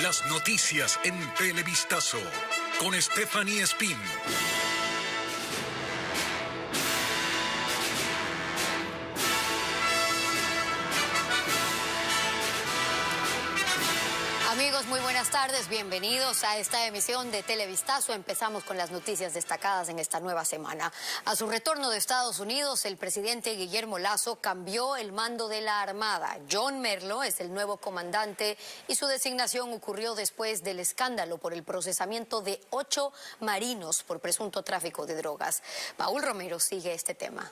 Las noticias en Televistazo con Stephanie Espín. Amigos, muy buenas tardes, bienvenidos a esta emisión de Televistazo. Empezamos con las noticias destacadas en esta nueva semana. A su retorno de Estados Unidos, el presidente Guillermo Lasso cambió el mando de la Armada. John Merlo es el nuevo comandante y su designación ocurrió después del escándalo por el procesamiento de 8 marinos por presunto tráfico de drogas. Paul Romero sigue este tema.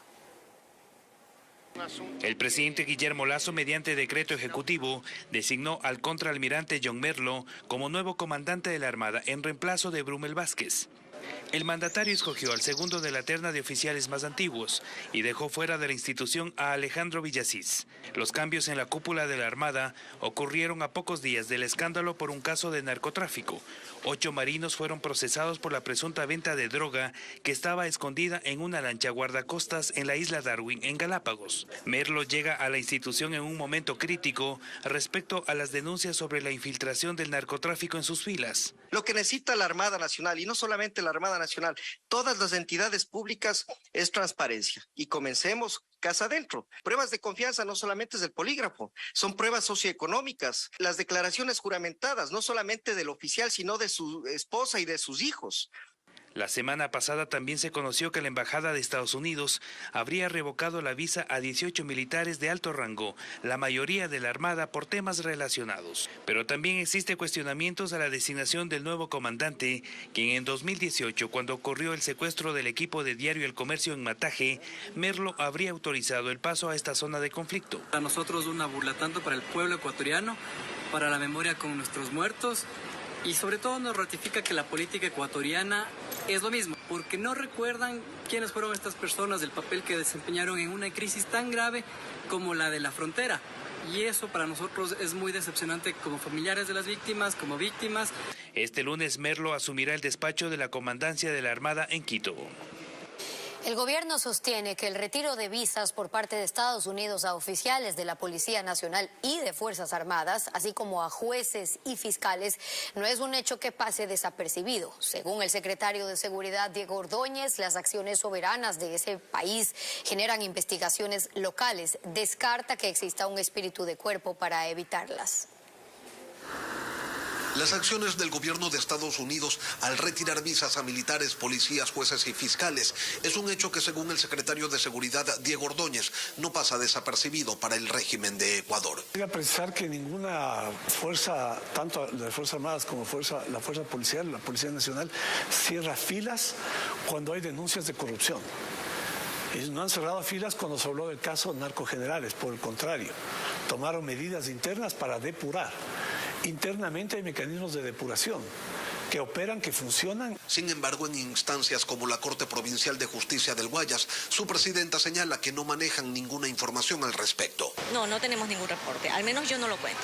El presidente Guillermo Lasso, mediante decreto ejecutivo, designó al contraalmirante John Merlo como nuevo comandante de la Armada en reemplazo de Brumel Vázquez. El mandatario escogió al segundo de la terna de oficiales más antiguos y dejó fuera de la institución a Alejandro Villasís. Los cambios en la cúpula de la Armada ocurrieron a pocos días del escándalo por un caso de narcotráfico. 8 marinos fueron procesados por la presunta venta de droga que estaba escondida en una lancha guardacostas en la isla Darwin, en Galápagos. Merlo llega a la institución en un momento crítico respecto a las denuncias sobre la infiltración del narcotráfico en sus filas. Lo que necesita la Armada Nacional, y no solamente la Armada Nacional, todas las entidades públicas, es transparencia. Y comencemos casa adentro. Pruebas de confianza no solamente es del polígrafo, son pruebas socioeconómicas, las declaraciones juramentadas, no solamente del oficial, sino de su esposa y de sus hijos. La semana pasada también se conoció que la Embajada de Estados Unidos habría revocado la visa a 18 militares de alto rango, la mayoría de la Armada, por temas relacionados. Pero también existe cuestionamientos a la designación del nuevo comandante, quien en 2018, cuando ocurrió el secuestro del equipo de diario El Comercio en Mataje, Merlo habría autorizado el paso a esta zona de conflicto. Para nosotros una burla tanto para el pueblo ecuatoriano, para la memoria con nuestros muertos, y sobre todo nos ratifica que la política ecuatoriana es lo mismo, porque no recuerdan quiénes fueron estas personas, del papel que desempeñaron en una crisis tan grave como la de la frontera. Y eso para nosotros es muy decepcionante como familiares de las víctimas, como víctimas. Este lunes Merlo asumirá el despacho de la comandancia de la Armada en Quito. El gobierno sostiene que el retiro de visas por parte de Estados Unidos a oficiales de la Policía Nacional y de Fuerzas Armadas, así como a jueces y fiscales, no es un hecho que pase desapercibido. Según el secretario de Seguridad, Diego Ordóñez, las acciones soberanas de ese país generan investigaciones locales. Descarta que exista un espíritu de cuerpo para evitarlas. Las acciones del gobierno de Estados Unidos al retirar visas a militares, policías, jueces y fiscales es un hecho que, según el secretario de Seguridad, Diego Ordóñez, no pasa desapercibido para el régimen de Ecuador. Quiero precisar que ninguna fuerza, tanto las Fuerzas Armadas como la fuerza policial, la Policía Nacional, cierra filas cuando hay denuncias de corrupción. Y no han cerrado filas cuando se habló del caso narcogenerales, por el contrario, tomaron medidas internas para depurar. Internamente hay mecanismos de depuración que operan, que funcionan. Sin embargo, en instancias como la Corte Provincial de Justicia del Guayas, su presidenta señala que no manejan ninguna información al respecto. No tenemos ningún reporte, al menos yo no lo cuento.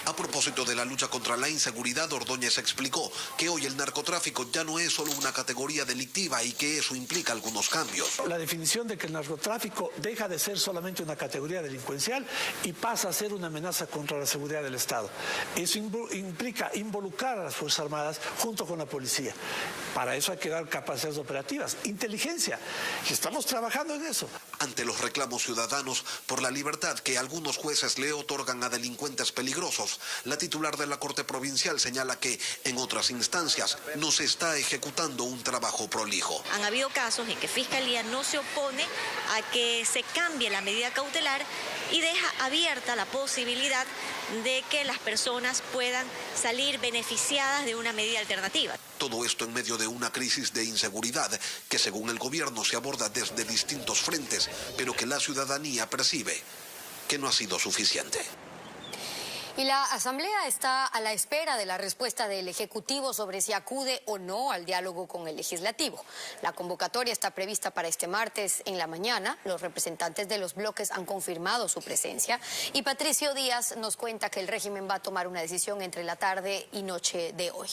A propósito de la lucha contra la inseguridad, Ordóñez explicó que hoy el narcotráfico ya no es solo una categoría delictiva y que eso implica algunos cambios. La definición de que el narcotráfico deja de ser solamente una categoría delincuencial y pasa a ser una amenaza contra la seguridad del Estado. Eso implica involucrar a las Fuerzas Armadas junto con la policía. Para eso hay que dar capacidades operativas, inteligencia, y estamos trabajando en eso. Ante los reclamos ciudadanos por la libertad que algunos jueces le otorgan a delincuentes peligrosos, la titular de la Corte Provincial señala que en otras instancias no se está ejecutando un trabajo prolijo. Han habido casos en que Fiscalía no se opone a que se cambie la medida cautelar y deja abierta la posibilidad de que las personas puedan salir beneficiadas de una medida alternativa. Todo esto en medio de una crisis de inseguridad que, según el gobierno, se aborda desde distintos frentes, pero que la ciudadanía percibe que no ha sido suficiente. Y la Asamblea está a la espera de la respuesta del Ejecutivo sobre si acude o no al diálogo con el Legislativo. La convocatoria está prevista para este martes en la mañana. Los representantes de los bloques han confirmado su presencia. Y Patricio Díaz nos cuenta que el régimen va a tomar una decisión entre la tarde y noche de hoy.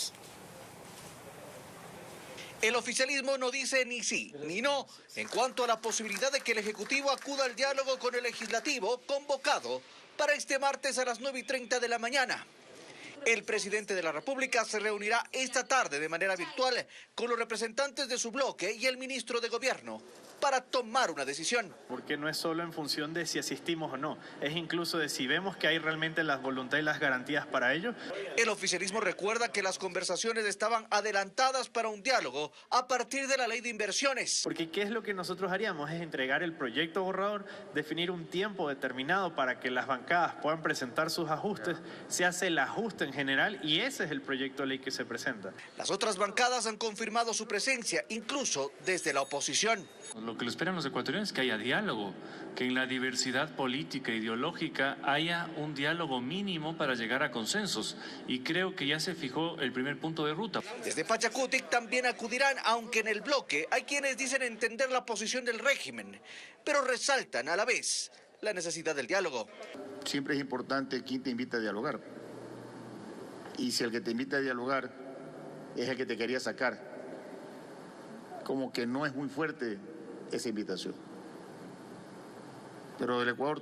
El oficialismo no dice ni sí ni no en cuanto a la posibilidad de que el Ejecutivo acuda al diálogo con el Legislativo convocado para este martes a las 9:30 de la mañana. El presidente de la República se reunirá esta tarde de manera virtual con los representantes de su bloque y el ministro de Gobierno para tomar una decisión. Porque no es solo en función de si asistimos o no, es incluso de si vemos que hay realmente la voluntad y las garantías para ello. El oficialismo recuerda que las conversaciones estaban adelantadas para un diálogo a partir de la ley de inversiones. Porque ¿qué es lo que nosotros haríamos? Es entregar el proyecto borrador, definir un tiempo determinado para que las bancadas puedan presentar sus ajustes, se hace el ajuste en general y ese es el proyecto de ley que se presenta. Las otras bancadas han confirmado su presencia, incluso desde la oposición. Lo que lo esperan los ecuatorianos es que haya diálogo, que en la diversidad política e ideológica haya un diálogo mínimo para llegar a consensos. Y creo que ya se fijó el primer punto de ruta. Desde Pachacutic también acudirán, aunque en el bloque hay quienes dicen entender la posición del régimen, pero resaltan a la vez la necesidad del diálogo. Siempre es importante quién te invita a dialogar. Y si el que te invita a dialogar es el que te quería sacar, como que no es muy fuerte esa invitación. Pero el Ecuador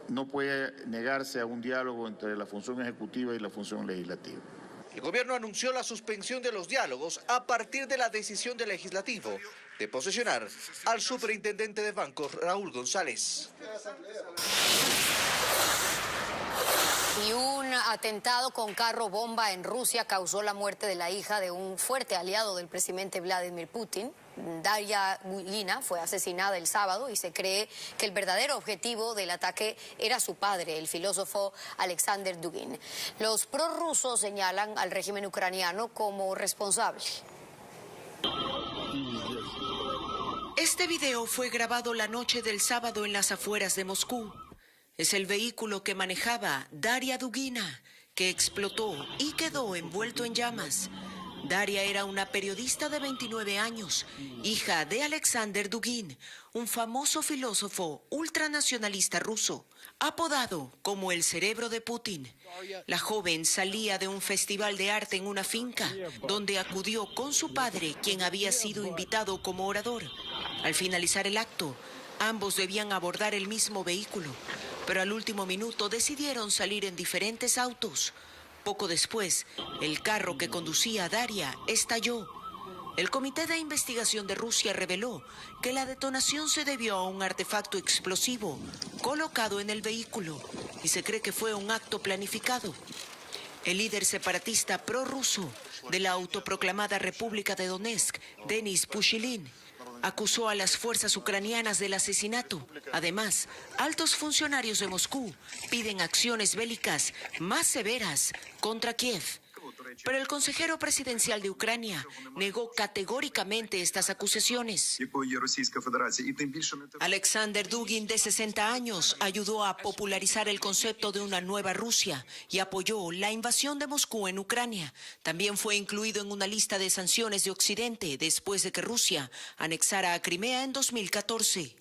no puede negarse a un diálogo entre la función ejecutiva y la función legislativa. El gobierno anunció la suspensión de los diálogos a partir de la decisión del legislativo de posesionar al superintendente de bancos, Raúl González. Y un atentado con carro bomba en Rusia causó la muerte de la hija de un fuerte aliado del presidente Vladimir Putin. Daria Dugina fue asesinada el sábado y se cree que el verdadero objetivo del ataque era su padre, el filósofo Alexander Dugin. Los prorrusos señalan al régimen ucraniano como responsable. Este video fue grabado la noche del sábado en las afueras de Moscú. Es el vehículo que manejaba Daria Dugina, que explotó y quedó envuelto en llamas. Daria era una periodista de 29 años, hija de Alexander Dugin, un famoso filósofo ultranacionalista ruso, apodado como el cerebro de Putin. La joven salía de un festival de arte en una finca, donde acudió con su padre, quien había sido invitado como orador. Al finalizar el acto, ambos debían abordar el mismo vehículo, pero al último minuto decidieron salir en diferentes autos. Poco después, el carro que conducía a Daria estalló. El Comité de Investigación de Rusia reveló que la detonación se debió a un artefacto explosivo colocado en el vehículo y se cree que fue un acto planificado. El líder separatista prorruso de la autoproclamada República de Donetsk, Denis Pushilin, acusó a las fuerzas ucranianas del asesinato. Además, altos funcionarios de Moscú piden acciones bélicas más severas contra Kiev. Pero el consejero presidencial de Ucrania negó categóricamente estas acusaciones. Alexander Dugin, de 60 años, ayudó a popularizar el concepto de una nueva Rusia y apoyó la invasión de Moscú en Ucrania. También fue incluido en una lista de sanciones de Occidente después de que Rusia anexara a Crimea en 2014.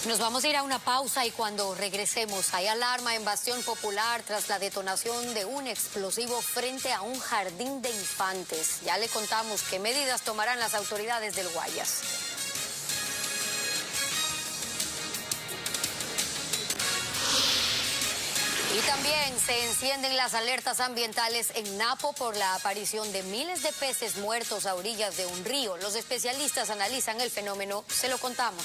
Nos vamos a ir a una pausa y cuando regresemos hay alarma en Bastión Popular tras la detonación de un explosivo frente a un jardín de infantes. Ya le contamos qué medidas tomarán las autoridades del Guayas. Y también se encienden las alertas ambientales en Napo por la aparición de miles de peces muertos a orillas de un río. Los especialistas analizan el fenómeno, se lo contamos.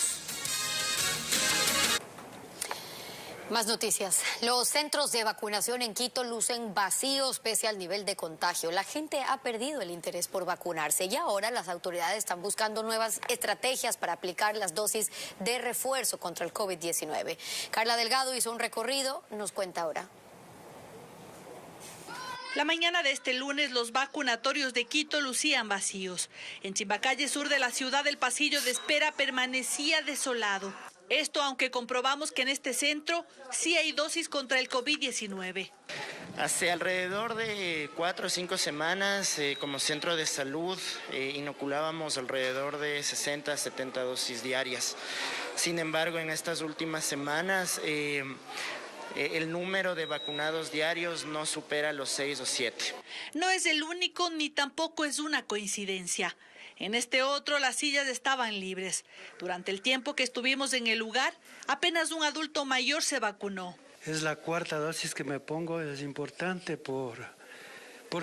Más noticias. Los centros de vacunación en Quito lucen vacíos pese al nivel de contagio. La gente ha perdido el interés por vacunarse y ahora las autoridades están buscando nuevas estrategias para aplicar las dosis de refuerzo contra el COVID-19. Carla Delgado hizo un recorrido, nos cuenta ahora. La mañana de este lunes, los vacunatorios de Quito lucían vacíos. En Chimbacalle Sur de la ciudad, el pasillo de espera permanecía desolado. Esto aunque comprobamos que en este centro sí hay dosis contra el COVID-19. Hace alrededor de 4 o 5 semanas, como centro de salud, inoculábamos alrededor de 60 a 70 dosis diarias. Sin embargo, en estas últimas semanas, el número de vacunados diarios no supera los 6 o 7. No es el único ni tampoco es una coincidencia. En este otro, las sillas estaban libres. Durante el tiempo que estuvimos en el lugar, apenas un adulto mayor se vacunó. Es la cuarta dosis que me pongo, es importante por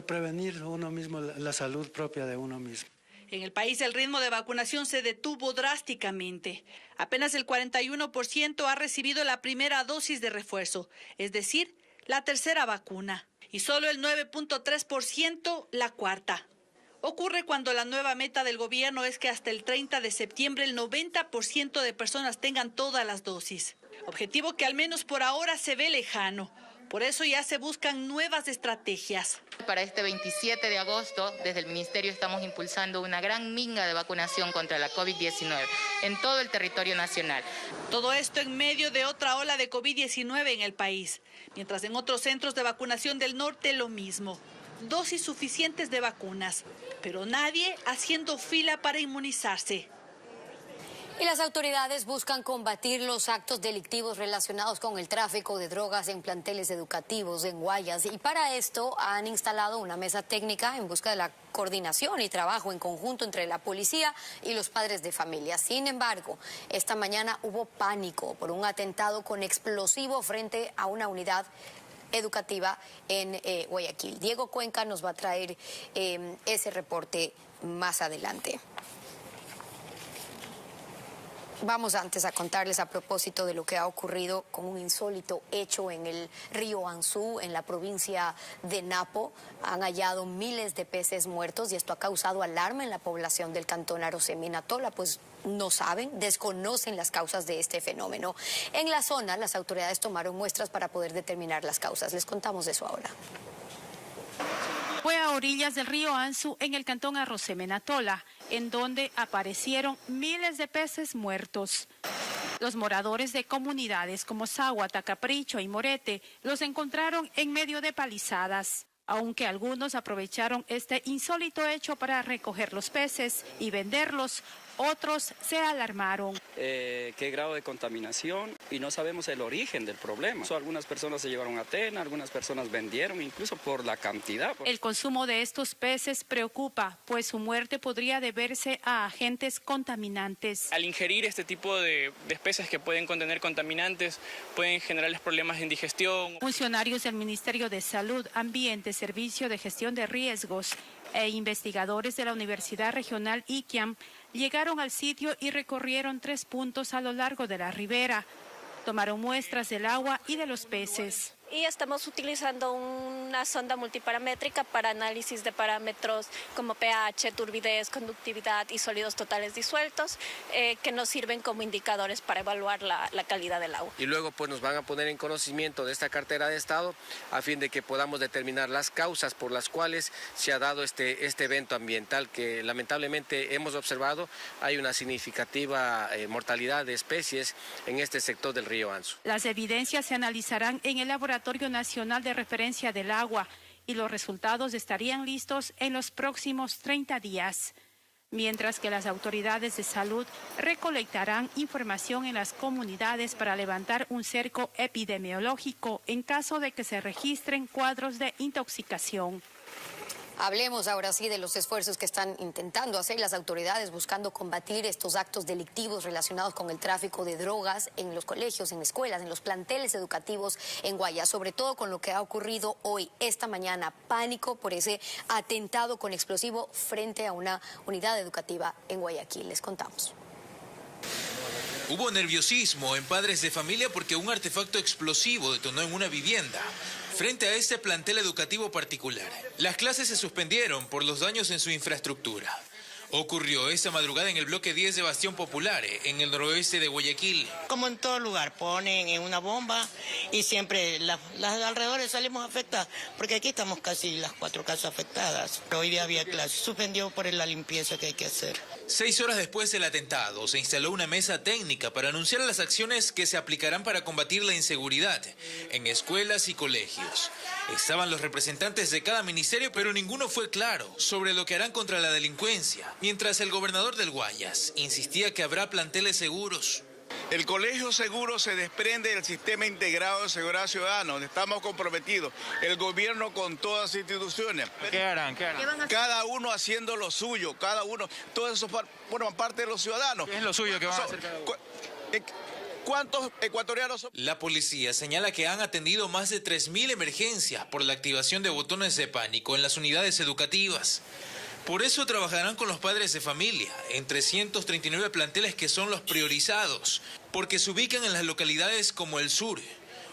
prevenir uno mismo, la salud propia de uno mismo. En el país el ritmo de vacunación se detuvo drásticamente. Apenas el 41% ha recibido la primera dosis de refuerzo, es decir, la tercera vacuna, y solo el 9.3% la cuarta. Ocurre cuando la nueva meta del gobierno es que hasta el 30 de septiembre el 90% de personas tengan todas las dosis. Objetivo que al menos por ahora se ve lejano. Por eso ya se buscan nuevas estrategias. Para este 27 de agosto, desde el Ministerio estamos impulsando una gran minga de vacunación contra la COVID-19 en todo el territorio nacional. Todo esto en medio de otra ola de COVID-19 en el país, mientras en otros centros de vacunación del norte lo mismo. Dosis suficientes de vacunas, pero nadie haciendo fila para inmunizarse. Y las autoridades buscan combatir los actos delictivos relacionados con el tráfico de drogas en planteles educativos en Guayas. Y para esto han instalado una mesa técnica en busca de la coordinación y trabajo en conjunto entre la policía y los padres de familia. Sin embargo, esta mañana hubo pánico por un atentado con explosivo frente a una unidad educativa en Guayaquil. Diego Cuenca nos va a traer ese reporte más adelante. Vamos antes a contarles a propósito de lo que ha ocurrido con un insólito hecho en el río Anzú, en la provincia de Napo. Han hallado miles de peces muertos y esto ha causado alarma en la población del cantón Arosemena-Tola, pues no saben, desconocen las causas de este fenómeno. En la zona, las autoridades tomaron muestras para poder determinar las causas. Les contamos eso ahora. Fue a orillas del río Anzú, en el cantón Arosemena-Tola, en donde aparecieron miles de peces muertos. Los moradores de comunidades como Zahuata, Capricho y Morete los encontraron en medio de palizadas. Aunque algunos aprovecharon este insólito hecho para recoger los peces y venderlos, otros se alarmaron. ¿Qué grado de contaminación? Y no sabemos el origen del problema. Algunas personas se llevaron a Tena, algunas personas vendieron, incluso por la cantidad. El consumo de estos peces preocupa, pues su muerte podría deberse a agentes contaminantes. Al ingerir este tipo de especies que pueden contener contaminantes, pueden generarles problemas de indigestión. Funcionarios del Ministerio de Salud, Ambiente, Servicio de Gestión de Riesgos e investigadores de la Universidad Regional Iquiam llegaron al sitio y recorrieron 3 puntos a lo largo de la ribera. Tomaron muestras del agua y de los peces. Y estamos utilizando una sonda multiparamétrica para análisis de parámetros como pH, turbidez, conductividad y sólidos totales disueltos, que nos sirven como indicadores para evaluar la calidad del agua. Y luego pues nos van a poner en conocimiento de esta cartera de estado a fin de que podamos determinar las causas por las cuales se ha dado este evento ambiental que lamentablemente hemos observado. Hay una significativa mortalidad de especies en este sector del río Anzú. Las evidencias se analizarán en el Laboratorio Nacional de Referencia del Agua y los resultados estarían listos en los próximos 30 días, mientras que las autoridades de salud recolectarán información en las comunidades para levantar un cerco epidemiológico en caso de que se registren cuadros de intoxicación. Hablemos ahora sí de los esfuerzos que están intentando hacer las autoridades buscando combatir estos actos delictivos relacionados con el tráfico de drogas en los colegios, en escuelas, en los planteles educativos en Guayas, sobre todo con lo que ha ocurrido hoy, esta mañana, pánico por ese atentado con explosivo frente a una unidad educativa en Guayaquil. Les contamos. Hubo nerviosismo en padres de familia porque un artefacto explosivo detonó en una vivienda frente a este plantel educativo particular. Las clases se suspendieron por los daños en su infraestructura. Ocurrió esta madrugada en el bloque 10 de Bastión Popular, en el noroeste de Guayaquil. Como en todo lugar, ponen en una bomba y siempre las alrededores salimos afectadas, porque aquí estamos casi las 4 casas afectadas. Hoy día había clase, suspendió por la limpieza que hay que hacer. 6 horas después del atentado, se instaló una mesa técnica para anunciar las acciones que se aplicarán para combatir la inseguridad en escuelas y colegios. Estaban los representantes de cada ministerio, pero ninguno fue claro sobre lo que harán contra la delincuencia, mientras el gobernador del Guayas insistía que habrá planteles seguros. El Colegio Seguro se desprende del sistema integrado de seguridad ciudadana, donde estamos comprometidos, el gobierno con todas las instituciones. ¿Qué harán? Cada uno haciendo lo suyo, cada uno, todo eso forma parte de los ciudadanos. ¿Qué es lo suyo que van a hacer cada uno? ¿Cuántos ecuatorianos son? La policía señala que han atendido más de 3.000 emergencias por la activación de botones de pánico en las unidades educativas. Por eso trabajarán con los padres de familia en 339 planteles que son los priorizados, porque se ubican en las localidades como el sur,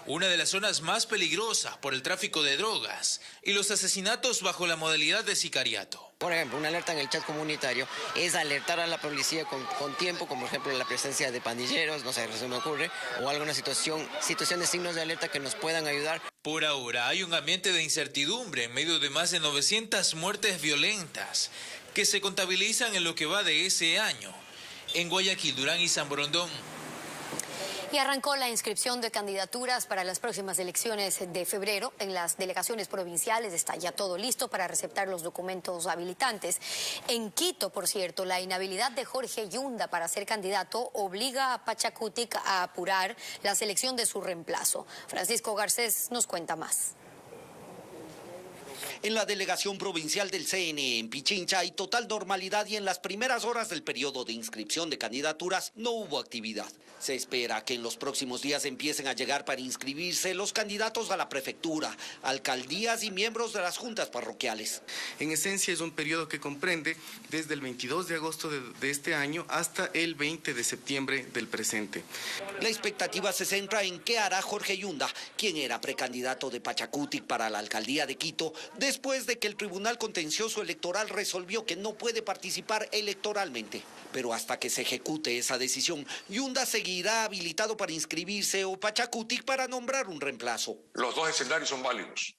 una de las zonas más peligrosas por el tráfico de drogas y los asesinatos bajo la modalidad de sicariato. Por ejemplo, una alerta en el chat comunitario es alertar a la policía con tiempo, como por ejemplo la presencia de pandilleros, no sé, se me ocurre, o alguna situación de signos de alerta que nos puedan ayudar. Por ahora hay un ambiente de incertidumbre en medio de más de 900 muertes violentas que se contabilizan en lo que va de ese año en Guayaquil, Durán y San Borondón. Y arrancó la inscripción de candidaturas para las próximas elecciones de febrero en las delegaciones provinciales. Está ya todo listo para receptar los documentos habilitantes. En Quito, por cierto, la inhabilidad de Jorge Yunda para ser candidato obliga a Pachacutic a apurar la selección de su reemplazo. Francisco Garcés nos cuenta más. En la delegación provincial del CNE en Pichincha hay total normalidad y en las primeras horas del periodo de inscripción de candidaturas no hubo actividad. Se espera que en los próximos días empiecen a llegar para inscribirse los candidatos a la prefectura, alcaldías y miembros de las juntas parroquiales. En esencia es un periodo que comprende desde el 22 de agosto de este año hasta el 20 de septiembre del presente. La expectativa se centra en qué hará Jorge Yunda, quien era precandidato de Pachacutic para la alcaldía de Quito, después de que el Tribunal Contencioso Electoral resolvió que no puede participar electoralmente. Pero hasta que se ejecute esa decisión, Yunda seguirá habilitado para inscribirse o Pachacutic para nombrar un reemplazo. Los dos escenarios son válidos.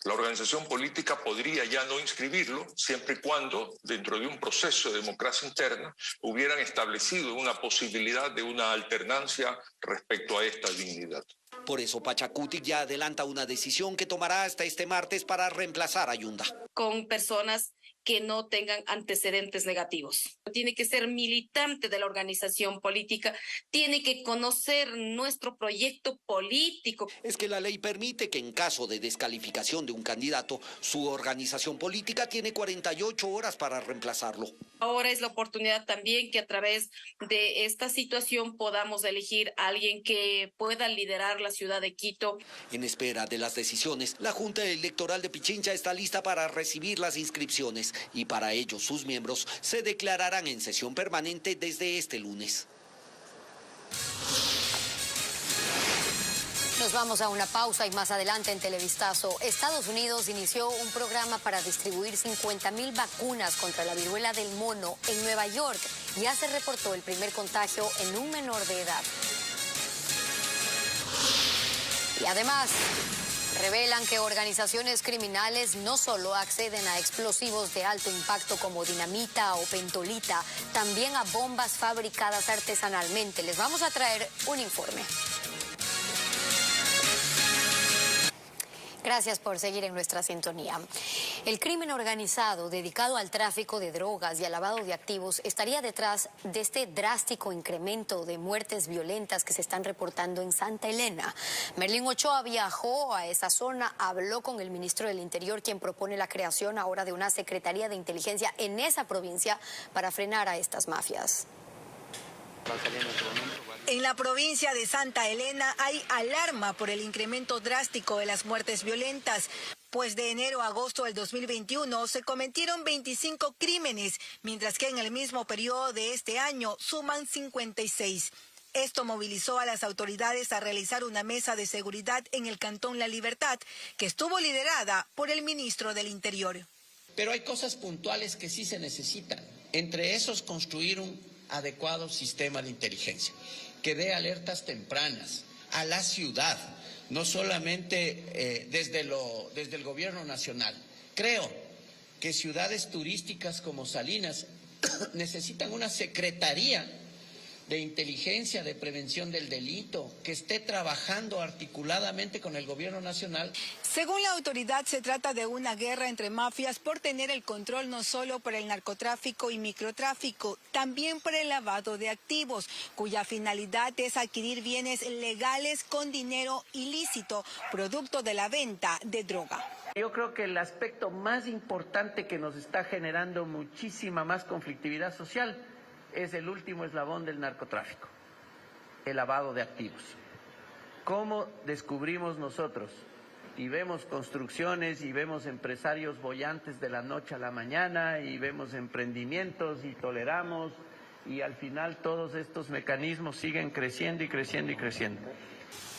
La organización política podría ya no inscribirlo siempre y cuando, dentro de un proceso de democracia interna, hubieran establecido una posibilidad de una alternancia respecto a esta dignidad. Por eso Pachacutic ya adelanta una decisión que tomará hasta este martes para reemplazar a Yunda. Con personas que no tengan antecedentes negativos. Tiene que ser militante de la organización política, tiene que conocer nuestro proyecto político. Es que la ley permite que en caso de descalificación de un candidato, su organización política tiene 48 horas para reemplazarlo. Ahora es la oportunidad también que a través de esta situación podamos elegir a alguien que pueda liderar la ciudad de Quito. En espera de las decisiones, la Junta Electoral de Pichincha está lista para recibir las inscripciones y para ello sus miembros se declararán en sesión permanente desde este lunes. Nos vamos a una pausa y más adelante en Televistazo. Estados Unidos inició un programa para distribuir 50.000 vacunas contra la viruela del mono en Nueva York. Ya se reportó el primer contagio en un menor de edad. Y además, revelan que organizaciones criminales no solo acceden a explosivos de alto impacto como dinamita o pentolita, también a bombas fabricadas artesanalmente. Les vamos a traer un informe. Gracias por seguir en nuestra sintonía. El crimen organizado dedicado al tráfico de drogas y al lavado de activos estaría detrás de este drástico incremento de muertes violentas que se están reportando en Santa Elena. Merlin Ochoa viajó a esa zona, habló con el ministro del Interior, quien propone la creación ahora de una Secretaría de Inteligencia en esa provincia para frenar a estas mafias. En la provincia de Santa Elena hay alarma por el incremento drástico de las muertes violentas, pues de enero a agosto del 2021 se cometieron 25 crímenes, mientras que en el mismo periodo de este año suman 56. Esto movilizó a las autoridades a realizar una mesa de seguridad en el Cantón La Libertad, que estuvo liderada por el ministro del Interior. Pero hay cosas puntuales que sí se necesitan, entre esos construir un adecuado sistema de inteligencia que dé alertas tempranas a la ciudad, no solamente desde el gobierno nacional. Creo que ciudades turísticas como Salinas necesitan una secretaría de inteligencia, de prevención del delito, que esté trabajando articuladamente con el gobierno nacional. Según la autoridad, se trata de una guerra entre mafias por tener el control no solo por el narcotráfico y microtráfico, también por el lavado de activos, cuya finalidad es adquirir bienes legales con dinero ilícito, producto de la venta de droga. Yo creo que el aspecto más importante que nos está generando muchísima más conflictividad social es el último eslabón del narcotráfico, el lavado de activos. ¿Cómo descubrimos nosotros y vemos construcciones y vemos empresarios bollantes de la noche a la mañana y vemos emprendimientos y toleramos y al final todos estos mecanismos siguen creciendo y creciendo y creciendo?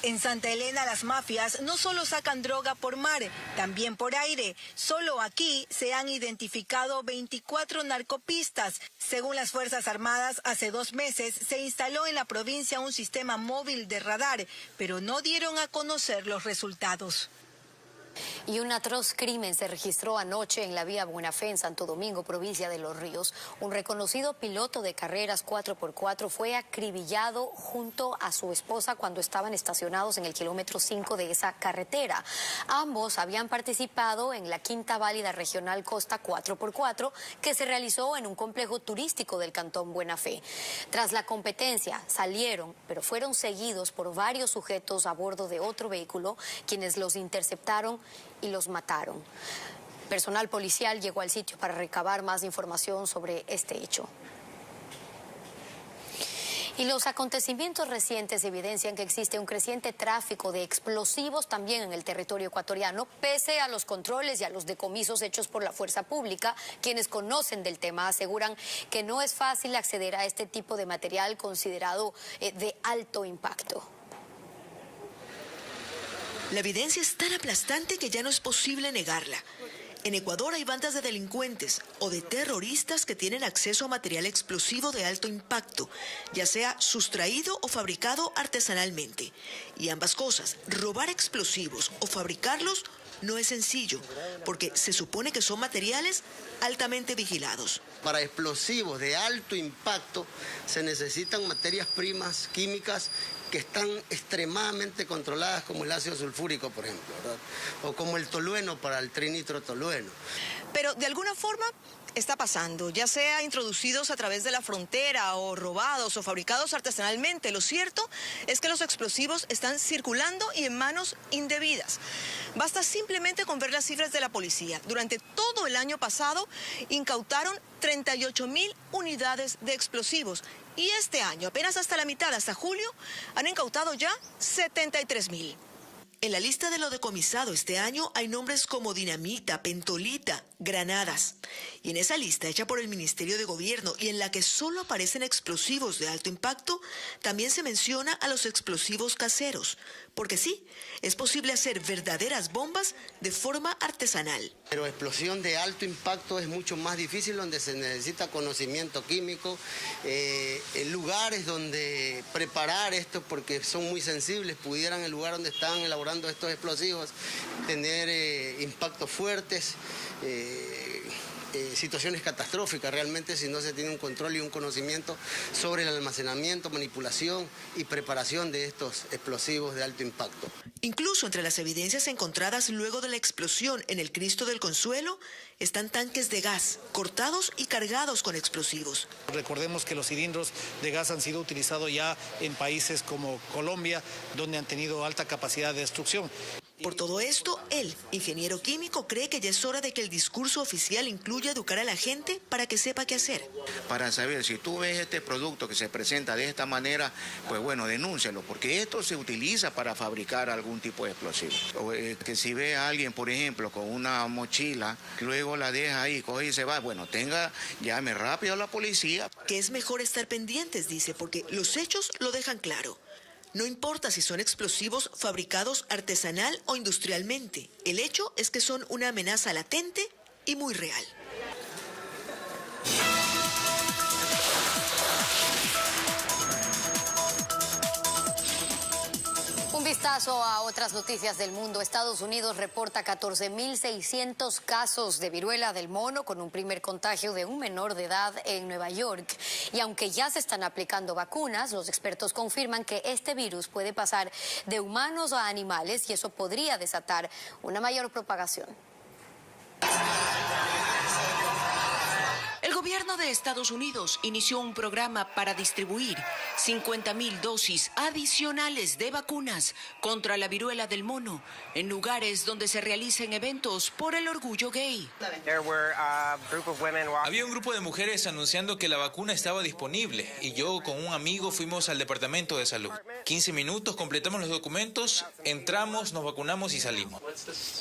En Santa Elena las mafias no solo sacan droga por mar, también por aire. Solo aquí se han identificado 24 narcopistas. Según las Fuerzas Armadas, hace 2 meses se instaló en la provincia un sistema móvil de radar, pero no dieron a conocer los resultados. Y un atroz crimen se registró anoche en la vía Buenafé en Santo Domingo, provincia de Los Ríos. Un reconocido piloto de carreras 4x4 fue acribillado junto a su esposa cuando estaban estacionados en el kilómetro 5 de esa carretera. Ambos habían participado en la Quinta Válida Regional Costa 4x4 que se realizó en un complejo turístico del cantón Buenafé. Tras la competencia salieron, pero fueron seguidos por varios sujetos a bordo de otro vehículo, quienes los interceptaron y los mataron. Personal policial llegó al sitio para recabar más información sobre este hecho. Y los acontecimientos recientes evidencian que existe un creciente tráfico de explosivos también en el territorio ecuatoriano, pese a los controles y a los decomisos hechos por la fuerza pública. Quienes conocen del tema aseguran que no es fácil acceder a este tipo de material considerado de alto impacto. La evidencia es tan aplastante que ya no es posible negarla. En Ecuador hay bandas de delincuentes o de terroristas que tienen acceso a material explosivo de alto impacto, ya sea sustraído o fabricado artesanalmente. Y ambas cosas, robar explosivos o fabricarlos, no es sencillo, porque se supone que son materiales altamente vigilados. Para explosivos de alto impacto se necesitan materias primas químicas que están extremadamente controladas, como el ácido sulfúrico, por ejemplo, ¿verdad? O como el tolueno para el trinitrotolueno. Pero de alguna forma está pasando, ya sea introducidos a través de la frontera o robados o fabricados artesanalmente. Lo cierto es que los explosivos están circulando y en manos indebidas. Basta simplemente con ver las cifras de la policía. Durante todo el año pasado incautaron 38.000 unidades de explosivos y este año, apenas hasta la mitad, hasta julio, han incautado ya 73.000. En la lista de lo decomisado este año hay nombres como dinamita, pentolita, granadas. Y en esa lista hecha por el Ministerio de Gobierno y en la que solo aparecen explosivos de alto impacto, también se menciona a los explosivos caseros. Porque sí, es posible hacer verdaderas bombas de forma artesanal. Pero explosión de alto impacto es mucho más difícil, donde se necesita conocimiento químico, lugares donde preparar esto, porque son muy sensibles, pudieran el lugar donde están elaborando estos explosivos tener impactos fuertes, situaciones catastróficas realmente si no se tiene un control y un conocimiento sobre el almacenamiento, manipulación y preparación de estos explosivos de alto impacto. Incluso entre las evidencias encontradas luego de la explosión en el Cristo del Consuelo están tanques de gas cortados y cargados con explosivos. Recordemos que los cilindros de gas han sido utilizados ya en países como Colombia, donde han tenido alta capacidad de destrucción. Por todo esto, él, ingeniero químico, cree que ya es hora de que el discurso oficial incluya educar a la gente para que sepa qué hacer. Para saber, si tú ves este producto que se presenta de esta manera, pues bueno, denúncialo, porque esto se utiliza para fabricar algún tipo de explosivo. O, que si ve a alguien, por ejemplo, con una mochila, luego la deja ahí, coge y se va, bueno, llame rápido a la policía. Que es mejor estar pendientes, dice, porque los hechos lo dejan claro. No importa si son explosivos fabricados artesanal o industrialmente. El hecho es que son una amenaza latente y muy real. Un vistazo a otras noticias del mundo. Estados Unidos reporta 14.600 casos de viruela del mono, con un primer contagio de un menor de edad en Nueva York. Y aunque ya se están aplicando vacunas, los expertos confirman que este virus puede pasar de humanos a animales y eso podría desatar una mayor propagación. El gobierno de Estados Unidos inició un programa para distribuir 50.000 dosis adicionales de vacunas contra la viruela del mono en lugares donde se realicen eventos por el orgullo gay. Había un grupo de mujeres anunciando que la vacuna estaba disponible y yo con un amigo fuimos al departamento de salud. 15 minutos, completamos los documentos, entramos, nos vacunamos y salimos.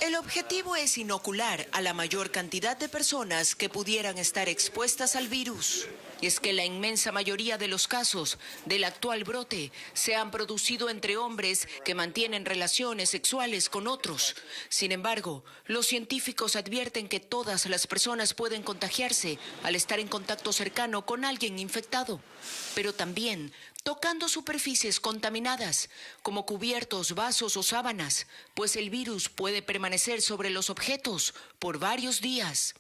El objetivo es inocular a la mayor cantidad de personas que pudieran estar expuestas al virus. Y es que la inmensa mayoría de los casos del actual brote se han producido entre hombres que mantienen relaciones sexuales con otros. Sin embargo, los científicos advierten que todas las personas pueden contagiarse al estar en contacto cercano con alguien infectado, pero también tocando superficies contaminadas, como cubiertos, vasos o sábanas, pues el virus puede permanecer sobre los objetos por varios días.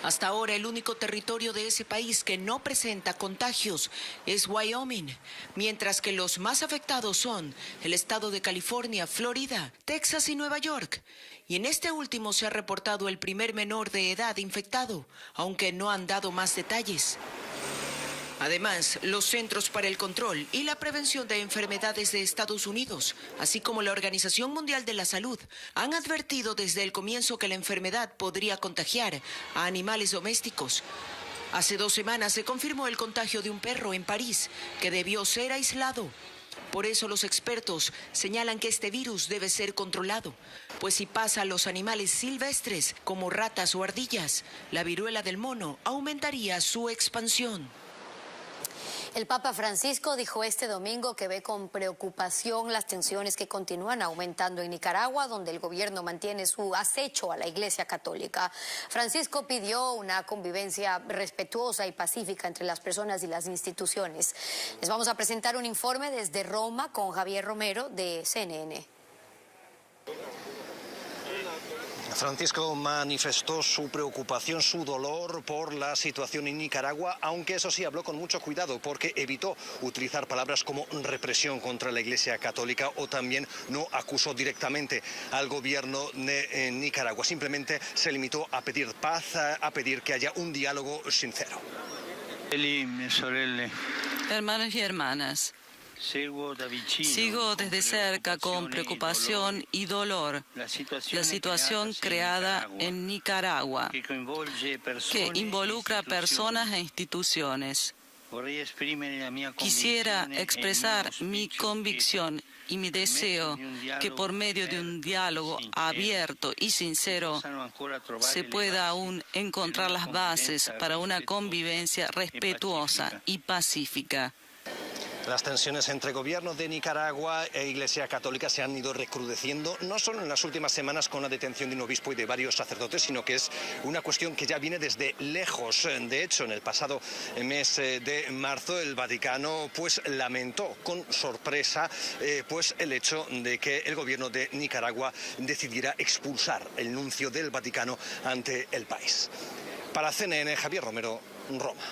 Hasta ahora, el único territorio de ese país que no presenta contagios es Wyoming, mientras que los más afectados son el estado de California, Florida, Texas y Nueva York. Y en este último se ha reportado el primer menor de edad infectado, aunque no han dado más detalles. Además, los Centros para el Control y la Prevención de Enfermedades de Estados Unidos, así como la Organización Mundial de la Salud, han advertido desde el comienzo que la enfermedad podría contagiar a animales domésticos. Hace 2 semanas se confirmó el contagio de un perro en París, que debió ser aislado. Por eso los expertos señalan que este virus debe ser controlado, pues si pasa a los animales silvestres, como ratas o ardillas, la viruela del mono aumentaría su expansión. El Papa Francisco dijo este domingo que ve con preocupación las tensiones que continúan aumentando en Nicaragua, donde el gobierno mantiene su acecho a la Iglesia Católica. Francisco pidió una convivencia respetuosa y pacífica entre las personas y las instituciones. Les vamos a presentar un informe desde Roma con Javier Romero de CNN. Francisco manifestó su preocupación, su dolor por la situación en Nicaragua, aunque eso sí habló con mucho cuidado porque evitó utilizar palabras como represión contra la Iglesia Católica o también no acusó directamente al gobierno de Nicaragua. Simplemente se limitó a pedir paz, a pedir que haya un diálogo sincero. Hermanos y hermanas, sigo desde cerca con preocupación y dolor la situación creada en Nicaragua, que involucra a personas e instituciones. Quisiera expresar mi convicción y mi deseo que por medio de un diálogo abierto y sincero se pueda aún encontrar las bases para una convivencia respetuosa y pacífica. Las tensiones entre gobierno de Nicaragua e Iglesia Católica se han ido recrudeciendo, no solo en las últimas semanas con la detención de un obispo y de varios sacerdotes, sino que es una cuestión que ya viene desde lejos. De hecho, en el pasado mes de marzo, el Vaticano lamentó con sorpresa el hecho de que el gobierno de Nicaragua decidiera expulsar el nuncio del Vaticano ante el país. Para CNN, Javier Romero, Roma.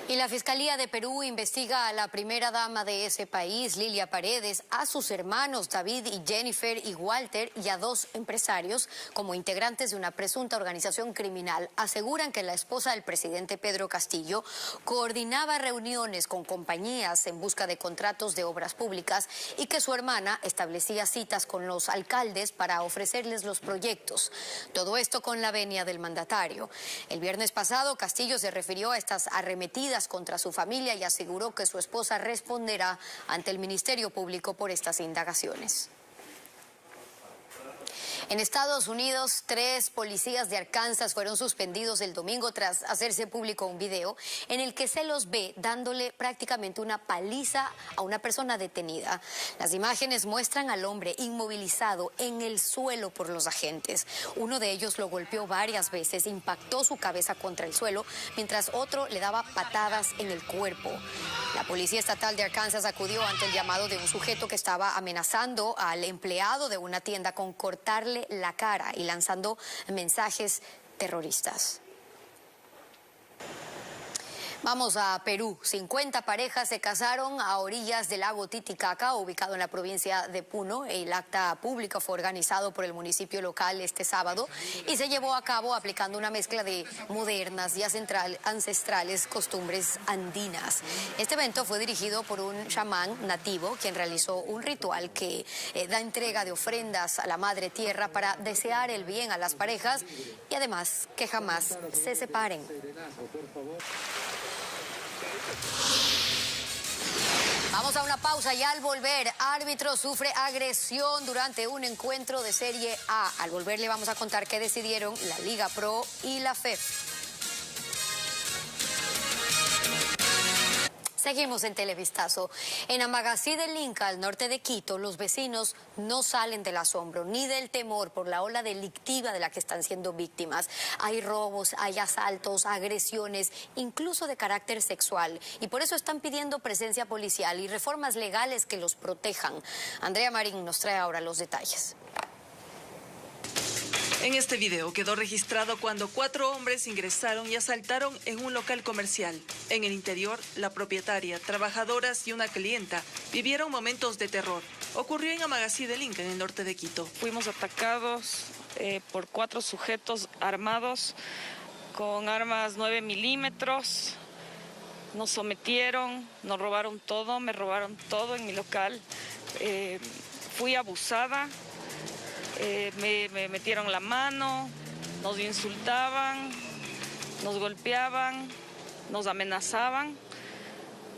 Y la Fiscalía de Perú investiga a la primera dama de ese país, Lilia Paredes, a sus hermanos David y Jennifer y Walter y a 2 empresarios como integrantes de una presunta organización criminal. Aseguran que la esposa del presidente Pedro Castillo coordinaba reuniones con compañías en busca de contratos de obras públicas y que su hermana establecía citas con los alcaldes para ofrecerles los proyectos. Todo esto con la venia del mandatario. El viernes pasado, Castillo se refirió a estas arremetidas contra su familia y aseguró que su esposa responderá ante el Ministerio Público por estas indagaciones. En Estados Unidos, 3 policías de Arkansas fueron suspendidos el domingo tras hacerse público un video en el que se los ve dándole prácticamente una paliza a una persona detenida. Las imágenes muestran al hombre inmovilizado en el suelo por los agentes. Uno de ellos lo golpeó varias veces, impactó su cabeza contra el suelo, mientras otro le daba patadas en el cuerpo. La Policía Estatal de Arkansas acudió ante el llamado de un sujeto que estaba amenazando al empleado de una tienda con cortarle la cara y lanzando mensajes terroristas. Vamos a Perú. 50 parejas se casaron a orillas del lago Titicaca, ubicado en la provincia de Puno. El acta público fue organizado por el municipio local este sábado y se llevó a cabo aplicando una mezcla de modernas y ancestrales costumbres andinas. Este evento fue dirigido por un chamán nativo, quien realizó un ritual que da entrega de ofrendas a la Madre Tierra para desear el bien a las parejas y además que jamás se separen. Vamos a una pausa y al volver, árbitro sufre agresión durante un encuentro de Serie A. Al volver le vamos a contar qué decidieron la Liga Pro y la FEF. Seguimos en Televistazo. En Amagací del Inca, al norte de Quito, los vecinos no salen del asombro ni del temor por la ola delictiva de la que están siendo víctimas. Hay robos, hay asaltos, agresiones, incluso de carácter sexual. Y por eso están pidiendo presencia policial y reformas legales que los protejan. Andrea Marín nos trae ahora los detalles. En este video quedó registrado cuando 4 hombres ingresaron y asaltaron en un local comercial. En el interior, la propietaria, trabajadoras y una clienta vivieron momentos de terror. Ocurrió en Amagací del Inca, en el norte de Quito. Fuimos atacados por 4 sujetos armados con armas 9 milímetros. Nos sometieron, nos robaron todo, me robaron todo en mi local. Fui abusada. Me metieron la mano, nos insultaban, nos golpeaban, nos amenazaban,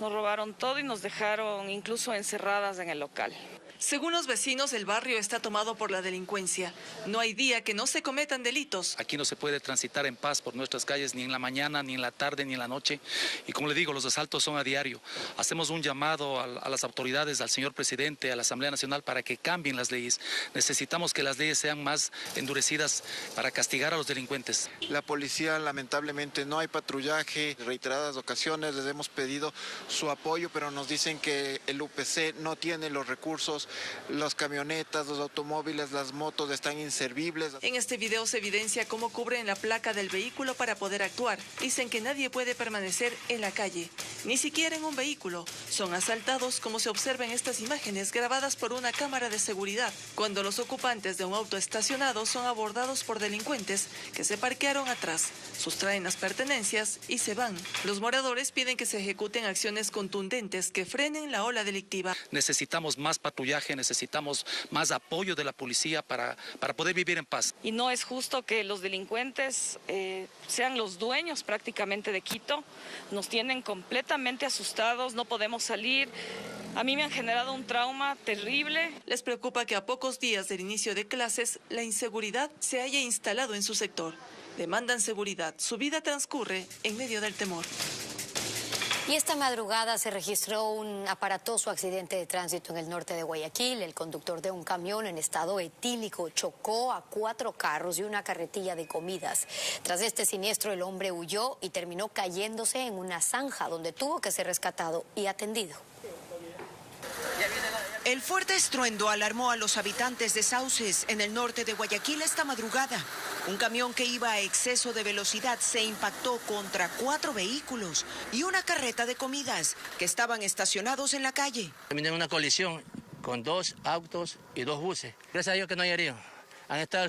nos robaron todo y nos dejaron incluso encerradas en el local. Según los vecinos, el barrio está tomado por la delincuencia. No hay día que no se cometan delitos. Aquí no se puede transitar en paz por nuestras calles ni en la mañana, ni en la tarde, ni en la noche. Y como le digo, los asaltos son a diario. Hacemos un llamado a las autoridades, al señor presidente, a la Asamblea Nacional para que cambien las leyes. Necesitamos que las leyes sean más endurecidas para castigar a los delincuentes. La policía, lamentablemente, no hay patrullaje. En reiteradas ocasiones les hemos pedido su apoyo, pero nos dicen que el UPC no tiene los recursos. Las camionetas, los automóviles, las motos están inservibles. En este video se evidencia cómo cubren la placa del vehículo para poder actuar. Dicen que nadie puede permanecer en la calle, ni siquiera en un vehículo. Son asaltados como se observa en estas imágenes grabadas por una cámara de seguridad, cuando los ocupantes de un auto estacionado son abordados por delincuentes que se parquearon atrás, sustraen las pertenencias y se van. Los moradores piden que se ejecuten acciones contundentes que frenen la ola delictiva. Necesitamos más patrullaje, necesitamos más apoyo de la policía para poder vivir en paz. Y no es justo que los delincuentes sean los dueños prácticamente de Quito. Nos tienen completamente asustados, no podemos salir. A mí me han generado un trauma terrible. Les preocupa que a pocos días del inicio de clases la inseguridad se haya instalado en su sector. Demandan seguridad. Su vida transcurre en medio del temor. Y esta madrugada se registró un aparatoso accidente de tránsito en el norte de Guayaquil. El conductor de un camión en estado etílico chocó a 4 carros y una carretilla de comidas. Tras este siniestro, el hombre huyó y terminó cayéndose en una zanja donde tuvo que ser rescatado y atendido. El fuerte estruendo alarmó a los habitantes de Sauces, en el norte de Guayaquil, esta madrugada. Un camión que iba a exceso de velocidad se impactó contra 4 vehículos y una carreta de comidas que estaban estacionados en la calle. Terminé en una colisión con 2 autos y 2 buses. Gracias a Dios que no hay heridos.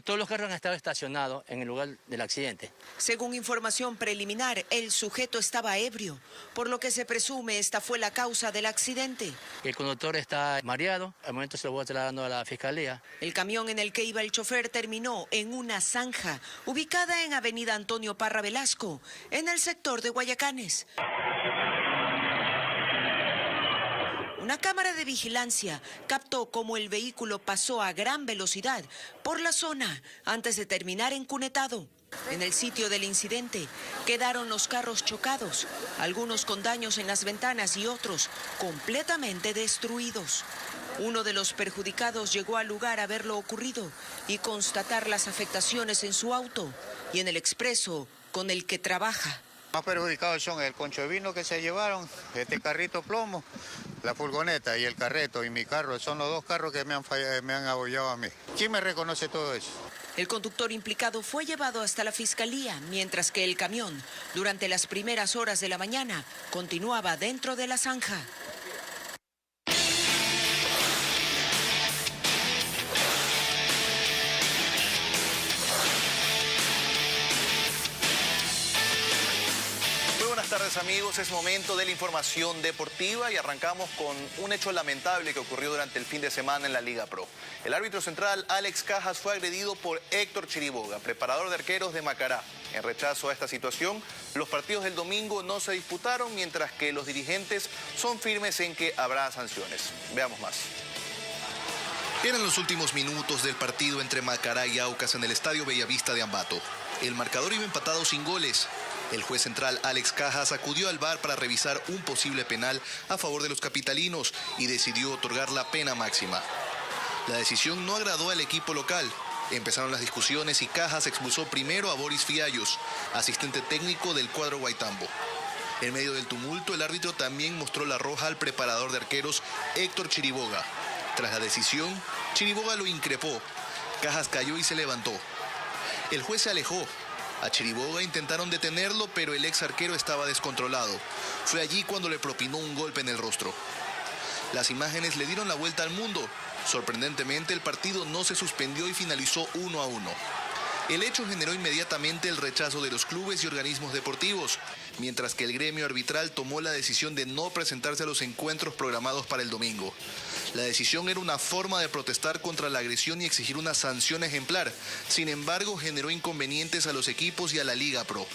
Todos los carros han estado estacionados en el lugar del accidente. Según información preliminar, el sujeto estaba ebrio, por lo que se presume esta fue la causa del accidente. El conductor está mareado, al momento se lo voy trasladando a la fiscalía. El camión en el que iba el chofer terminó en una zanja, ubicada en Avenida Antonio Parra Velasco, en el sector de Guayacanes. Una cámara de vigilancia captó cómo el vehículo pasó a gran velocidad por la zona antes de terminar encunetado. En el sitio del incidente quedaron los carros chocados, algunos con daños en las ventanas y otros completamente destruidos. Uno de los perjudicados llegó al lugar a ver lo ocurrido y constatar las afectaciones en su auto y en el expreso con el que trabaja. Más perjudicados son el concho de vino que se llevaron, este carrito plomo, la furgoneta y el carreto y mi carro. Son los dos carros que me han abollado a mí. ¿Quién me reconoce todo eso? El conductor implicado fue llevado hasta la fiscalía, mientras que el camión, durante las primeras horas de la mañana, continuaba dentro de la zanja. Buenas tardes amigos, es momento de la información deportiva y arrancamos con un hecho lamentable que ocurrió durante el fin de semana en la Liga Pro. El árbitro central Alex Cajas fue agredido por Héctor Chiriboga, preparador de arqueros de Macará. En rechazo a esta situación, los partidos del domingo no se disputaron, mientras que los dirigentes son firmes en que habrá sanciones. Veamos más. Eran los últimos minutos del partido entre Macará y Aucas en el Estadio Bellavista de Ambato. El marcador iba empatado sin goles. El juez central Alex Cajas acudió al VAR para revisar un posible penal a favor de los capitalinos y decidió otorgar la pena máxima. La decisión no agradó al equipo local. Empezaron las discusiones y Cajas expulsó primero a Boris Fiallos, asistente técnico del cuadro Guaitambo. En medio del tumulto, el árbitro también mostró la roja al preparador de arqueros Héctor Chiriboga. Tras la decisión, Chiriboga lo increpó. Cajas cayó y se levantó. El juez se alejó. A Chiriboga intentaron detenerlo, pero el ex arquero estaba descontrolado. Fue allí cuando le propinó un golpe en el rostro. Las imágenes le dieron la vuelta al mundo. Sorprendentemente, el partido no se suspendió y finalizó 1-1. El hecho generó inmediatamente el rechazo de los clubes y organismos deportivos, mientras que el gremio arbitral tomó la decisión de no presentarse a los encuentros programados para el domingo. La decisión era una forma de protestar contra la agresión y exigir una sanción ejemplar. Sin embargo, generó inconvenientes a los equipos y a la Liga Pro.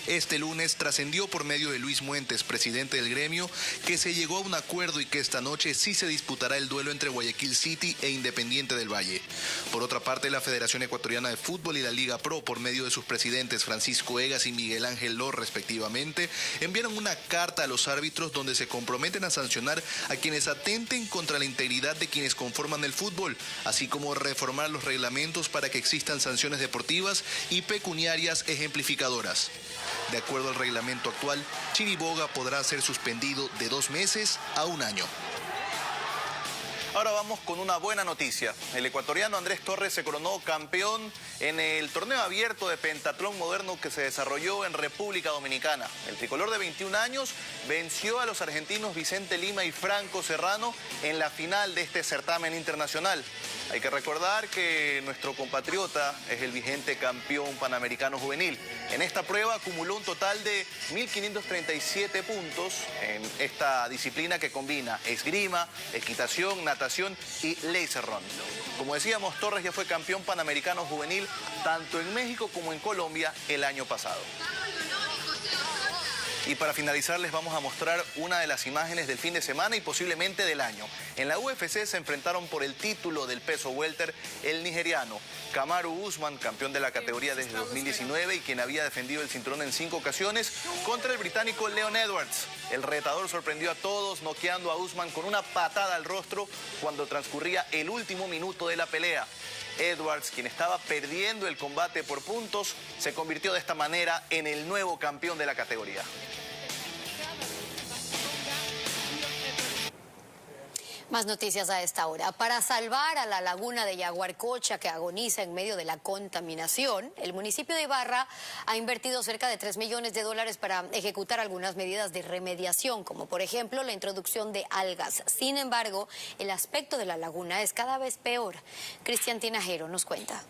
Este lunes trascendió por medio de Luis Muentes, presidente del gremio, que se llegó a un acuerdo y que esta noche sí se disputará el duelo entre Guayaquil City e Independiente del Valle. Por otra parte, la Federación Ecuatoriana de Fútbol y la Liga Pro, por medio de sus presidentes Francisco Egas y Miguel Ángel Lor, respectivamente, enviaron una carta a los árbitros donde se comprometen a sancionar a quienes atenten contra la integridad de quienes conforman el fútbol, así como reformar los reglamentos para que existan sanciones deportivas y pecuniarias ejemplificadoras. De acuerdo al reglamento actual, Chiriboga podrá ser suspendido de 2 meses a 1 año. Ahora vamos con una buena noticia. El ecuatoriano Andrés Torres se coronó campeón en el torneo abierto de pentatlón moderno que se desarrolló en República Dominicana. El tricolor de 21 años venció a los argentinos Vicente Lima y Franco Serrano en la final de este certamen internacional. Hay que recordar que nuestro compatriota es el vigente campeón panamericano juvenil. En esta prueba acumuló un total de 1.537 puntos en esta disciplina que combina esgrima, equitación, natación y laser run. Como decíamos, Torres ya fue campeón panamericano juvenil tanto en México como en Colombia el año pasado. Y para finalizar les vamos a mostrar una de las imágenes del fin de semana y posiblemente del año. En la UFC se enfrentaron por el título del peso welter el nigeriano Kamaru Usman, campeón de la categoría desde 2019 y quien había defendido el cinturón en 5 ocasiones, contra el británico Leon Edwards. El retador sorprendió a todos noqueando a Usman con una patada al rostro cuando transcurría el último minuto de la pelea. Edwards, quien estaba perdiendo el combate por puntos, se convirtió de esta manera en el nuevo campeón de la categoría. Más noticias a esta hora. Para salvar a la laguna de Yaguarcocha, que agoniza en medio de la contaminación, el municipio de Ibarra ha invertido cerca de $3 millones para ejecutar algunas medidas de remediación, como por ejemplo la introducción de algas. Sin embargo, el aspecto de la laguna es cada vez peor. Cristian Tinajero nos cuenta.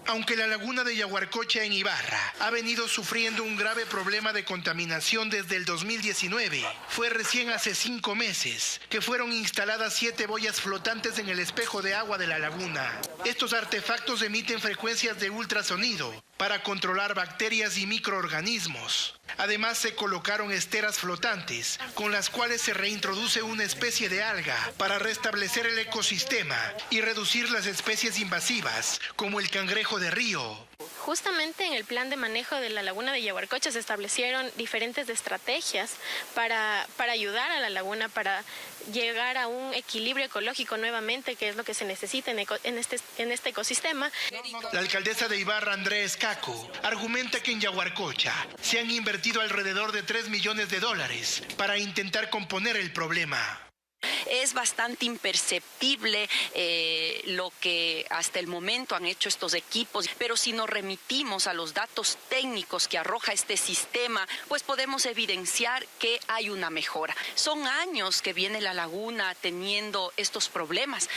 Aunque la laguna de Yaguarcocha en Ibarra ha venido sufriendo un grave problema de contaminación desde el 2019, fue recién hace 5 meses que fueron instaladas 7 boyas flotantes en el espejo de agua de la laguna. Estos artefactos emiten frecuencias de ultrasonido para controlar bacterias y microorganismos. Además, se colocaron esteras flotantes, con las cuales se reintroduce una especie de alga para restablecer el ecosistema y reducir las especies invasivas, como el cangrejo de río. Justamente en el plan de manejo de la laguna de Yaguarcocha se establecieron diferentes estrategias para ayudar a la laguna, para llegar a un equilibrio ecológico nuevamente, que es lo que se necesita en este ecosistema. La alcaldesa de Ibarra, Andrea Escaco, argumenta que en Yaguarcocha se han invertido alrededor de $3 millones para intentar componer el problema. Es bastante imperceptible lo que hasta el momento han hecho estos equipos, pero si nos remitimos a los datos técnicos que arroja este sistema, pues podemos evidenciar que hay una mejora. Son años que viene la laguna teniendo estos problemas.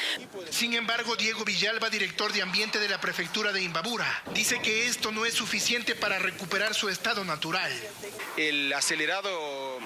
Sin embargo, Diego Villalba, director de Ambiente de la Prefectura de Imbabura, dice que esto no es suficiente para recuperar su estado natural. El acelerado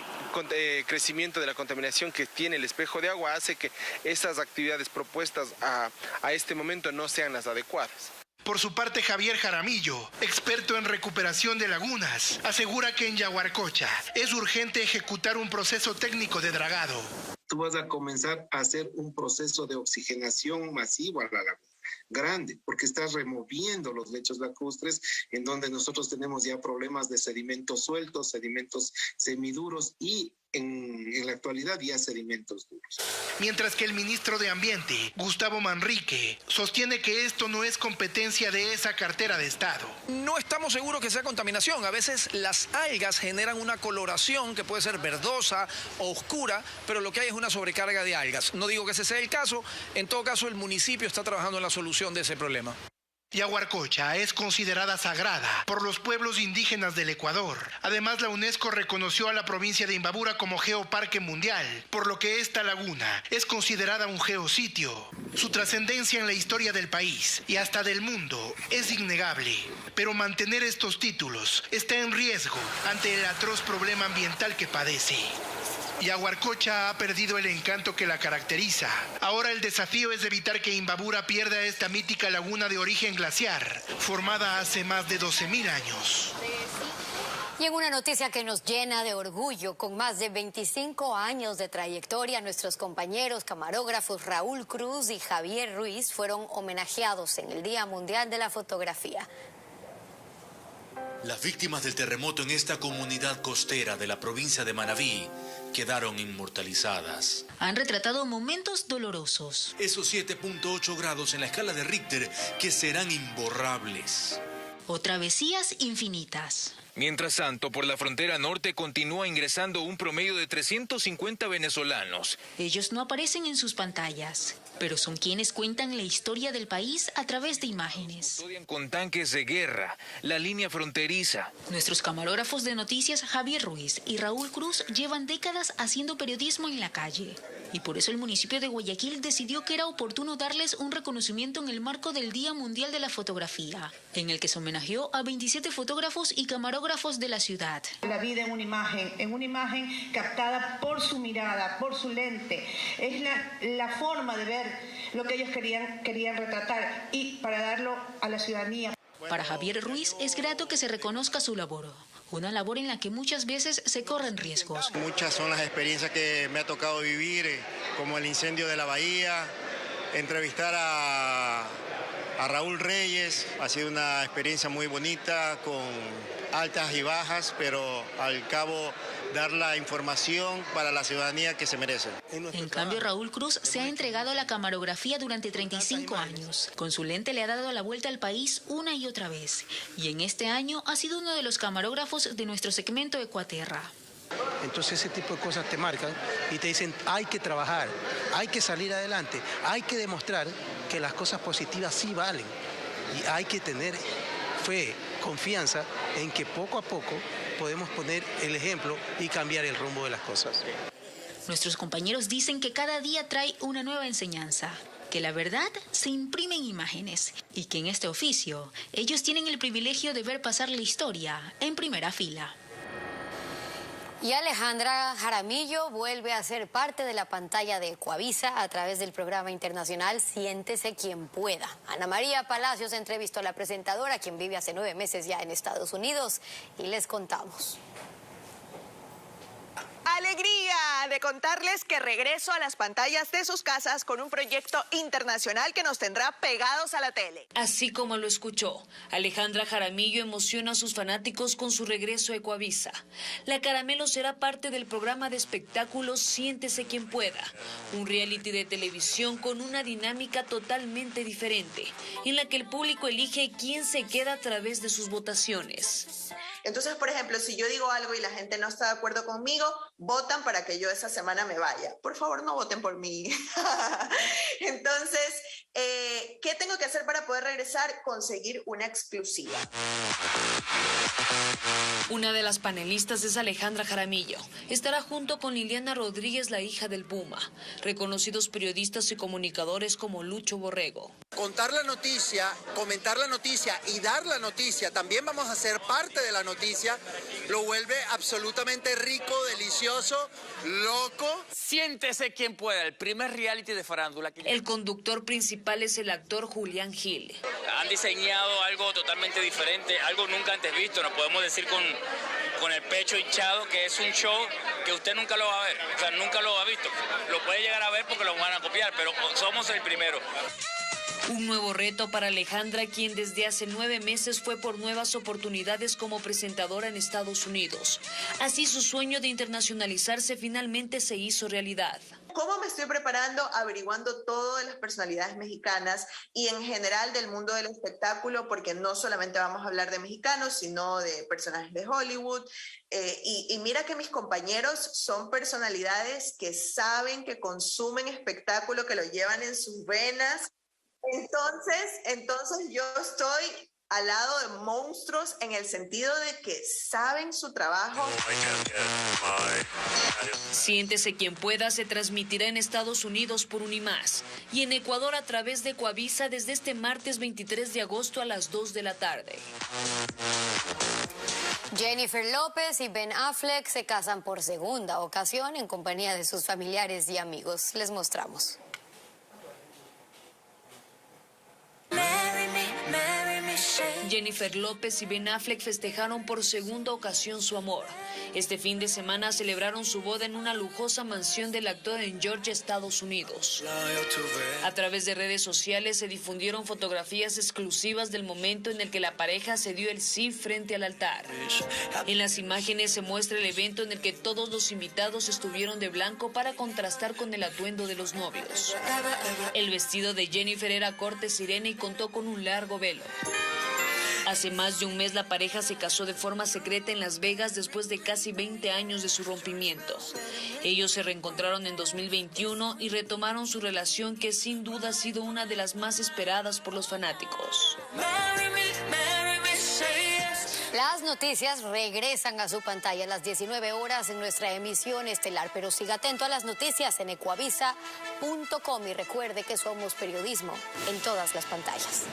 crecimiento de la contaminación que tiene el espejo de agua hace que esas actividades propuestas a este momento no sean las adecuadas. Por su parte, Javier Jaramillo, experto en recuperación de lagunas, asegura que en Yaguarcocha es urgente ejecutar un proceso técnico de dragado. Tú vas a comenzar a hacer un proceso de oxigenación masivo a la laguna. Grande, porque estás removiendo los lechos lacustres en donde nosotros tenemos ya problemas de sedimentos sueltos, sedimentos semiduros y en la actualidad ya sedimentos duros. Mientras que el ministro de Ambiente, Gustavo Manrique, sostiene que esto no es competencia de esa cartera de Estado. No estamos seguros que sea contaminación. A veces las algas generan una coloración que puede ser verdosa o oscura, pero lo que hay es una sobrecarga de algas. No digo que ese sea el caso. En todo caso, el municipio está trabajando en la solución de ese problema. Yaguarcocha es considerada sagrada por los pueblos indígenas del Ecuador. Además, la UNESCO reconoció a la provincia de Imbabura como geoparque mundial, por lo que esta laguna es considerada un geositio. Su trascendencia en la historia del país y hasta del mundo es innegable. Pero mantener estos títulos está en riesgo ante el atroz problema ambiental que padece. Yaguarcocha ha perdido el encanto que la caracteriza. Ahora el desafío es evitar que Imbabura pierda esta mítica laguna de origen glaciar, formada hace más de 12.000 años. Y en una noticia que nos llena de orgullo, con más de 25 años de trayectoria, nuestros compañeros camarógrafos Raúl Cruz y Javier Ruiz fueron homenajeados en el Día Mundial de la Fotografía. Las víctimas del terremoto en esta comunidad costera de la provincia de Manabí quedaron inmortalizadas. Han retratado momentos dolorosos. Esos 7.8 grados en la escala de Richter que serán imborrables. O travesías infinitas. Mientras tanto, por la frontera norte continúa ingresando un promedio de 350 venezolanos. Ellos no aparecen en sus pantallas, pero son quienes cuentan la historia del país a través de imágenes. Custodian con tanques de guerra, la línea fronteriza. Nuestros camarógrafos de noticias Javier Ruiz y Raúl Cruz llevan décadas haciendo periodismo en la calle. Y por eso el municipio de Guayaquil decidió que era oportuno darles un reconocimiento en el marco del Día Mundial de la Fotografía, en el que se homenajeó a 27 fotógrafos y camarógrafos de la ciudad. La vida en una imagen captada por su mirada, por su lente. Es la forma de ver lo que ellos querían retratar y para darlo a la ciudadanía. Para Javier Ruiz es grato que se reconozca su labor. Una labor en la que muchas veces se corren riesgos. Muchas son las experiencias que me ha tocado vivir, como el incendio de la bahía, entrevistar a Raúl Reyes. Ha sido una experiencia muy bonita, con altas y bajas, pero al cabo dar la información para la ciudadanía que se merece. En cambio, Raúl Cruz se ha entregado a la camarografía durante 35 años. Con su lente le ha dado la vuelta al país una y otra vez. Y en este año ha sido uno de los camarógrafos de nuestro segmento Ecuaterra. Entonces ese tipo de cosas te marcan y te dicen hay que trabajar, hay que salir adelante, hay que demostrar que las cosas positivas sí valen. Y hay que tener fe, confianza en que poco a poco podemos poner el ejemplo y cambiar el rumbo de las cosas. Nuestros compañeros dicen que cada día trae una nueva enseñanza, que la verdad se imprime en imágenes y que en este oficio ellos tienen el privilegio de ver pasar la historia en primera fila. Y Alejandra Jaramillo vuelve a ser parte de la pantalla de Ecuavisa a través del programa internacional Siéntese quien pueda. Ana María Palacios entrevistó a la presentadora, quien vive hace 9 meses ya en Estados Unidos, y les contamos. Alegría de contarles que regreso a las pantallas de sus casas con un proyecto internacional que nos tendrá pegados a la tele. Así como lo escuchó, Alejandra Jaramillo emociona a sus fanáticos con su regreso a Ecuavisa. La Caramelo será parte del programa de espectáculos Siéntese quien pueda, un reality de televisión con una dinámica totalmente diferente, en la que el público elige quién se queda a través de sus votaciones. Entonces, por ejemplo, si yo digo algo y la gente no está de acuerdo conmigo, votan para que yo esa semana me vaya. Por favor, no voten por mí. Entonces, ¿qué tengo que hacer para poder regresar? Conseguir una exclusiva. Una de las panelistas es Alejandra Jaramillo. Estará junto con Liliana Rodríguez, la hija del Puma, reconocidos periodistas y comunicadores como Lucho Borrego. Contar la noticia, comentar la noticia y dar la noticia, también vamos a ser parte de la noticia, lo vuelve absolutamente rico, delicioso, loco. Siéntese quien pueda, el primer reality de farándula. El conductor principal es el actor Julián Gil. Han diseñado algo totalmente diferente, algo nunca antes visto, nos podemos decir con el pecho hinchado, que es un show que usted nunca lo va a ver, o sea, nunca lo ha visto. Lo puede llegar a ver porque lo van a copiar, pero somos el primero. Un nuevo reto para Alejandra, quien desde hace 9 meses fue por nuevas oportunidades como presentadora en Estados Unidos. Así su sueño de internacionalizarse finalmente se hizo realidad. ¿Cómo me estoy preparando? Averiguando todo de las personalidades mexicanas y en general del mundo del espectáculo, porque no solamente vamos a hablar de mexicanos, sino de personajes de Hollywood. Y mira que mis compañeros son personalidades que saben, que consumen espectáculo, que lo llevan en sus venas. Entonces yo estoy al lado de monstruos en el sentido de que saben su trabajo. Siéntese quien pueda se transmitirá en Estados Unidos por Unimás y en Ecuador a través de Ecuavisa desde este martes 23 de agosto a las 2 de la tarde. Jennifer López y Ben Affleck se casan por segunda ocasión en compañía de sus familiares y amigos. Les mostramos. Jennifer López y Ben Affleck festejaron por segunda ocasión su amor. Este fin de semana celebraron su boda en una lujosa mansión del actor en Georgia, Estados Unidos. A través de redes sociales se difundieron fotografías exclusivas del momento en el que la pareja se dio el sí frente al altar. En las imágenes se muestra el evento en el que todos los invitados estuvieron de blanco para contrastar con el atuendo de los novios. El vestido de Jennifer era corte sirena y contó con un largo velo. Hace más de un mes la pareja se casó de forma secreta en Las Vegas después de casi 20 años de su rompimiento. Ellos se reencontraron en 2021 y retomaron su relación, que sin duda ha sido una de las más esperadas por los fanáticos. Las noticias regresan a su pantalla a las 19 horas en nuestra emisión estelar, pero siga atento a las noticias en ecuavisa.com y recuerde que somos periodismo en todas las pantallas.